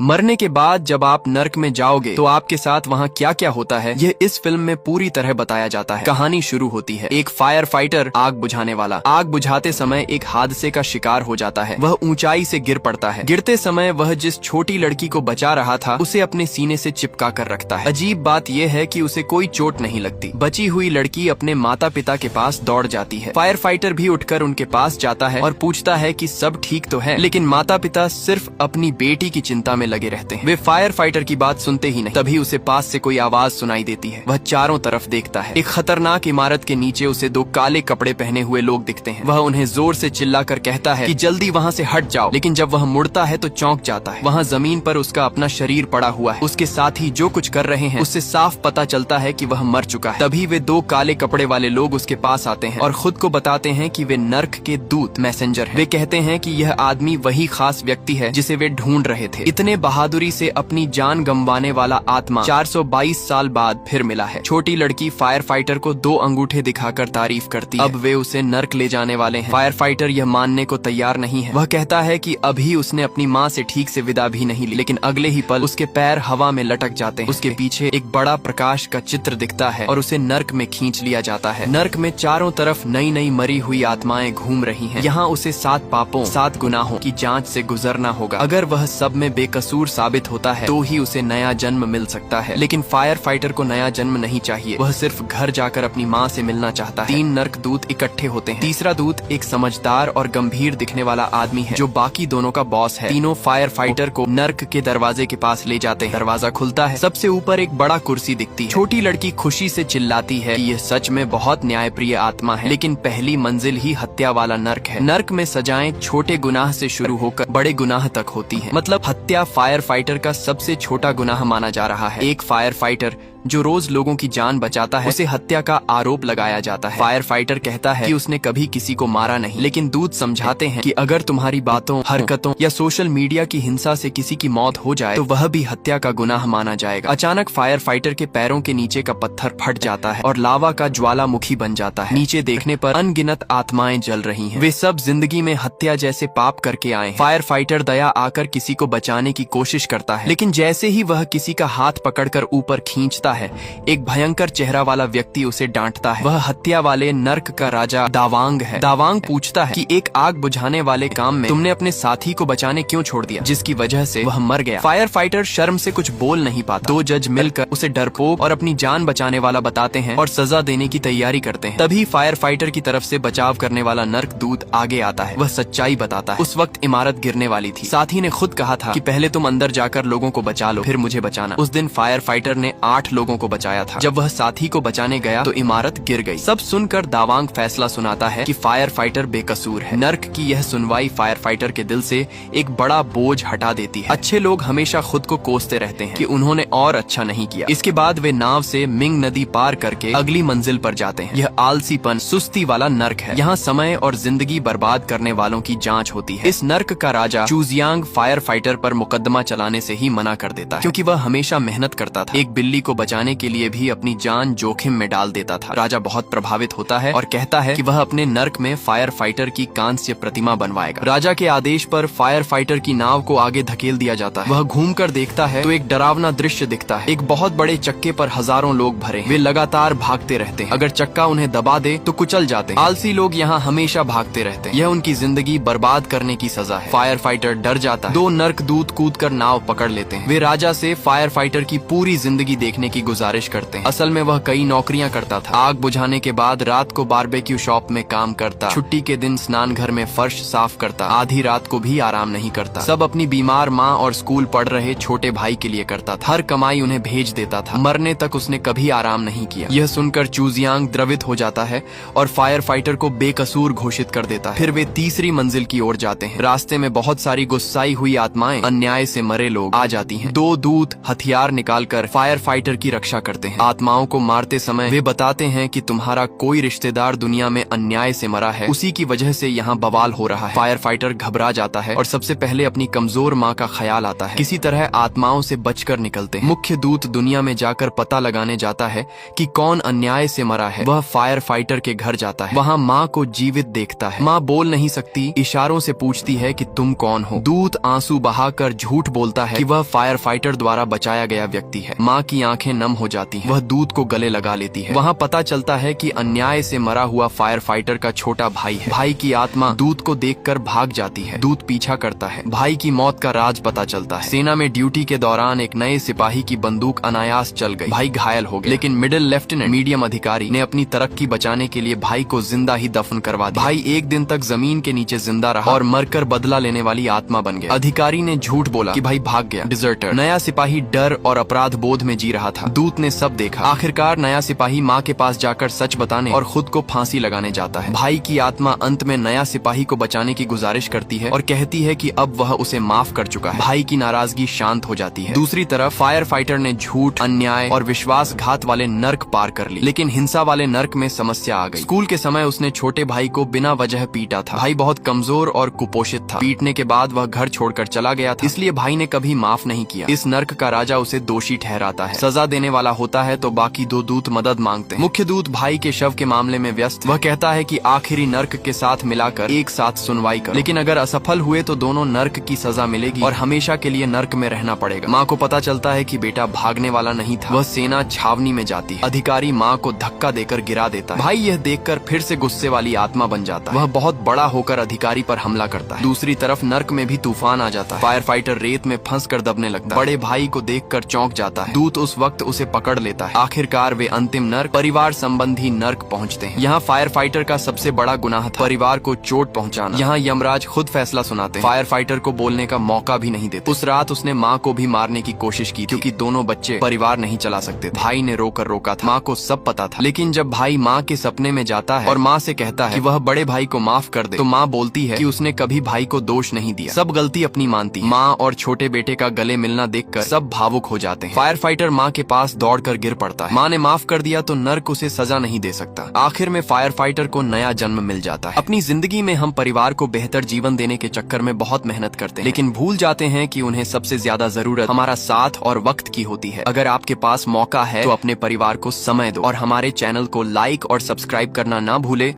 मरने के बाद जब आप नर्क में जाओगे तो आपके साथ वहाँ क्या क्या होता है यह इस फिल्म में पूरी तरह बताया जाता है। कहानी शुरू होती है एक फायर फाइटर आग बुझाने वाला आग बुझाते समय एक हादसे का शिकार हो जाता है। वह ऊंचाई से गिर पड़ता है। गिरते समय वह जिस छोटी लड़की को बचा रहा था उसे अपने सीने से चिपका कर रखता है। अजीब बात यह है कि उसे कोई चोट नहीं लगती। बची हुई लड़की अपने माता पिता के पास दौड़ जाती है। फायर फाइटर भी उठकर उनके पास जाता है और पूछता है कि सब ठीक तो है, लेकिन माता पिता सिर्फ अपनी बेटी की चिंता में लगे रहते हैं। वे फायर फाइटर की बात सुनते ही नहीं। तभी उसे पास से कोई आवाज सुनाई देती है। वह चारों तरफ देखता है। एक खतरनाक इमारत के नीचे उसे दो काले कपड़े पहने हुए लोग दिखते हैं। वह उन्हें जोर से चिल्लाकर कहता है कि जल्दी वहाँ से हट जाओ, लेकिन जब वह मुड़ता है तो चौंक जाता है। वहाँ जमीन पर उसका अपना शरीर पड़ा हुआ है। उसके साथ ही जो कुछ कर रहे हैं उससे साफ पता चलता है कि वह मर चुका है। तभी वे दो काले कपड़े वाले लोग उसके पास आते हैं और खुद को बताते हैं कि वे नर्क के दूत मैसेंजर हैं। वे कहते हैं कि यह आदमी वही खास व्यक्ति है जिसे वे ढूंढ रहे थे। इतने बहादुरी से अपनी जान गंवाने वाला आत्मा 422 साल बाद फिर मिला है। छोटी लड़की फायर फाइटर को दो अंगूठे दिखाकर तारीफ करती है। अब वे उसे नर्क ले जाने वाले हैं। फायर फाइटर यह मानने को तैयार नहीं है। वह कहता है कि अभी उसने अपनी माँ से ठीक से विदा भी नहीं ली, लेकिन अगले ही पल उसके पैर हवा में लटक जाते हैं। उसके पीछे एक बड़ा प्रकाश का चित्र दिखता है और उसे नर्क में खींच लिया जाता है। नर्क में चारों तरफ नई नई मरी हुई आत्माएं घूम रही हैं। यहाँ उसे 7 पापों 7 गुनाहों की जांच से गुजरना होगा। अगर वह सब में बेकसूर साबित होता है तो ही उसे नया जन्म मिल सकता है। लेकिन फायर फाइटर को नया जन्म नहीं चाहिए। वह सिर्फ घर जाकर अपनी माँ से मिलना चाहता है। 3 नर्क दूत इकट्ठे होते हैं। तीसरा दूत एक समझदार और गंभीर दिखने वाला आदमी है जो बाकी दोनों का बॉस है। तीनों फायर फाइटर को नर्क के दरवाजे के पास ले जाते हैं। दरवाजा खुलता है। सबसे ऊपर एक बड़ा कुर्सी दिखती है। छोटी लड़की खुशी से चिल्लाती है कि यह सच में बहुत न्यायप्रिय आत्मा है, लेकिन पहली मंजिल ही हत्या वाला नर्क है। नर्क में सजाएं छोटे गुनाह से शुरू होकर बड़े गुनाह तक होती हैं। मतलब हत्या फायर फाइटर का सबसे छोटा गुनाह माना जा रहा है। एक फायर फाइटर जो रोज लोगों की जान बचाता है उसे हत्या का आरोप लगाया जाता है। फायर फाइटर कहता है कि उसने कभी किसी को मारा नहीं, लेकिन दूत समझाते हैं कि अगर तुम्हारी बातों, हरकतों या सोशल मीडिया की हिंसा से किसी की मौत हो जाए तो वह भी हत्या का गुनाह माना जाएगा। अचानक फायर फाइटर के पैरों के नीचे का पत्थर फट जाता है और लावा का ज्वालामुखी बन जाता है। नीचे देखने पर अनगिनत आत्माएं जल रही हैं। वे सब जिंदगी में हत्या जैसे पाप करके आए हैं। फायर फाइटर दया आकर किसी को बचाने की कोशिश करता है, लेकिन जैसे ही वह किसी का हाथ पकड़कर ऊपर खींचता है, एक भयंकर चेहरा वाला व्यक्ति उसे डांटता है। वह हत्या वाले नर्क का राजा दावांग है। दावांग पूछता है कि एक आग बुझाने वाले काम में तुमने अपने साथी को बचाने क्यों छोड़ दिया, जिसकी वजह से वह मर गया। फायर फाइटर शर्म से कुछ बोल नहीं पाता। 2 जज मिलकर उसे डरपोक और अपनी जान बचाने वाला बताते हैं और सजा देने की तैयारी करते हैं। तभी फायर फाइटर की तरफ से बचाव करने वाला नर्क दूत आगे आता है। वह सच्चाई बताता है। उस वक्त इमारत गिरने वाली थी। साथी ने खुद कहा था कि पहले तुम अंदर जाकर लोगों को बचा लो, फिर मुझे बचाना। उस दिन फायर फाइटर ने 8 लोगों को बचाया था। जब वह साथी को बचाने गया तो इमारत गिर गई। सब सुनकर दावांग फैसला सुनाता है कि फायर फाइटर बेकसूर है। नर्क की यह सुनवाई फायर फाइटर के दिल से एक बड़ा बोझ हटा देती है। अच्छे लोग हमेशा खुद को कोसते रहते हैं कि उन्होंने और अच्छा नहीं किया। इसके बाद वे नाव से मिंग नदी पार करके अगली मंजिल पर जाते हैं। यह आलसीपन, सुस्ती वाला नर्क है। यहाँ समय और जिंदगी बर्बाद करने वालों की जांच होती है। इस नर्क का राजा चूजियांग फायर फाइटर पर मुकदमा चलाने से ही मना कर देता है, क्योंकि वह हमेशा मेहनत करता था। एक बिल्ली को बचाने के लिए भी अपनी जान जोखिम में डाल देता था। राजा बहुत प्रभावित होता है और कहता है कि वह अपने नर्क में फायर फाइटर की कांस्य प्रतिमा बनवाएगा। राजा के आदेश पर फायर फाइटर की नाव को आगे धकेल दिया जाता है। वह घूमकर देखता है तो एक डरावना दृश्य दिखता है। एक बहुत बड़े चक्के पर हजारों लोग भरे। वे लगातार भागते रहते हैं। अगर चक्का उन्हें दबा दे तो कुचल जाते हैं। आलसी लोग यहाँ हमेशा भागते रहते हैं। यह उनकी जिंदगी बर्बाद करने की सजा है। फायर फाइटर डर जाता है। 2 नर्क दूत कूदकर नाव पकड़ लेते हैं। वे राजा से फायर फाइटर की पूरी जिंदगी देखने की गुजारिश करते हैं। असल में वह कई नौकरियां करता था। आग बुझाने के बाद रात को बारबेक्यू शॉप में काम करता। छुट्टी के दिन स्नान घर में फर्श साफ करता। आधी रात को भी आराम नहीं करता। सब अपनी बीमार माँ और स्कूल पढ़ रहे छोटे भाई के लिए करता था। हर कमाई उन्हें भेज देता था। मरने तक उसने कभी आराम नहीं किया। यह सुनकर चूजियांग द्रवित हो जाता है और फायर फाइटर को बेकसूर घोषित कर देता है। फिर वे तीसरी मंजिल की ओर जाते हैं। रास्ते में बहुत सारी गुस्साई हुई आत्माएं, अन्याय से मरे लोग आ जाती हैं। 2 दूत हथियार निकालकर फायर फाइटर की रक्षा करते हैं। आत्माओं को मारते समय वे बताते हैं कि तुम्हारा कोई रिश्तेदार दुनिया में अन्याय से मरा है, उसी की वजह से यहाँ बवाल हो रहा है। फायर फाइटर घबरा जाता है और सबसे पहले अपनी कमजोर माँ का ख्याल आता है। किसी तरह आत्माओं से बचकर निकलते हैं। मुख्य दूत दुनिया में जाकर पता लगाने जाता है कि कौन अन्याय से मरा है। वह फायर फाइटर के घर जाता है। वहाँ माँ को जीवित देखता है। माँ बोल नहीं सकती, इशारों से पूछती है कि तुम कौन हो। दूत आंसू बहाकर झूठ बोलता है कि वह फायर फाइटर द्वारा बचाया गया व्यक्ति है। माँ की आंखें नम हो जाती हैं। वह दूत को गले लगा लेती है। वहाँ पता चलता है कि अन्याय से मरा हुआ फायर फाइटर का छोटा भाई है। भाई की आत्मा दूत को देखकर भाग जाती है। दूत पीछा करता है। भाई की मौत का राज पता चलता है। सेना में ड्यूटी के दौरान एक नए सिपाही की बंदूक अनायास चल गई। भाई घायल हो गया, लेकिन मिडिल लेफ्टिनेंट मीडियम अधिकारी ने अपनी तरक्की बचाने के लिए भाई को जिंदा ही दफन करवा दिया। भाई एक दिन तक जमीन के नीचे जिंदा रहा और मरकर बदला लेने वाली आत्मा बन गया। अधिकारी ने झूठ बोला कि भाई भाग गया। डिजर्टर। नया सिपाही डर और अपराध बोध में जी रहा था। दूत ने सब देखा। आखिरकार नया सिपाही माँ के पास जाकर सच बताने और खुद को फांसी लगाने जाता है। भाई की आत्मा अंत में नया सिपाही को बचाने की गुजारिश करती है और कहती है कि अब वह उसे माफ कर चुका है। भाई की नाराजगी शांत हो जाती है। दूसरी तरफ फायर फाइटर ने झूठ, अन्याय और विश्वासघात वाले नर्क पार कर ली, लेकिन हिंसा वाले नर्क में समस्या आ गई। स्कूल के समय उसने छोटे भाई को बिना वजह पीटा था। भाई बहुत कमजोर और कुपोषित था। पीटने के बाद वह घर छोड़कर चला गया था, इसलिए भाई ने कभी माफ नहीं किया। इस नर्क का राजा उसे दोषी ठहराता है। सजा देने वाला होता है तो बाकी दो दूत मदद मांगते हैं। मुख्य दूत भाई के शव के मामले में व्यस्त। वह कहता है कि आखिरी नर्क के साथ मिलाकर एक साथ सुनवाई करो, लेकिन अगर असफल हुए तो दोनों नर्क की सजा मिलेगी और हमेशा के लिए नर्क में रहना पड़ेगा। माँ को पता चलता है कि बेटा भागने वाला नहीं था। वह सेना छावनी में जाती है। अधिकारी माँ को धक्का देकर गिरा देता है। भाई यह देखकर फिर से गुस्से वाली आत्मा बन जाता है। वह बहुत बड़ा होकर अधिकारी पर हमला करता है। दूसरी तरफ नर्क में भी तूफान आ जाता है। फायर फाइटर रेत में फंस कर दबने लगता है। बड़े भाई को देखकर चौंक जाता है। दूत उस वक्त उसे पकड़ लेता है। आखिरकार वे अंतिम नर्क, परिवार संबंधी नर्क पहुंचते हैं। यहाँ फायर फाइटर का सबसे बड़ा गुनाह था परिवार को चोट पहुंचाना। यहाँ यमराज खुद फैसला सुनाते हैं। फायर फाइटर को बोलने का मौका भी नहीं देते। उस रात उसने माँ को भी मारने की कोशिश की क्योंकि दोनों बच्चे परिवार नहीं चला सकते। भाई ने रोकर रोका था। माँ को सब पता था, लेकिन जब भाई माँ के सपने में जाता है और माँ से कहता है कि वह बड़े भाई को माफ कर दे, तो माँ बोलती है कि उसने कभी भाई को दोष नहीं दिया, सब गलती अपनी मानती। माँ और छोटे बेटे का गले मिलना देखकर सब भावुक हो जाते हैं। फायर फाइटर माँ के पास दौड़कर गिर पड़ता है। माँ ने माफ कर दिया तो नर्क उसे सजा नहीं दे सकता। आखिर में फायर फाइटर को नया जन्म मिल जाता है। अपनी जिंदगी में हम परिवार को बेहतर जीवन देने के चक्कर में बहुत मेहनत करते हैं, लेकिन भूल जाते हैं कि उन्हें सबसे ज्यादा जरूरत हमारा साथ और वक्त की होती है। अगर आपके पास मौका है तो अपने परिवार को समय दो और हमारे चैनल को लाइक और सब्सक्राइब करना ना भूले।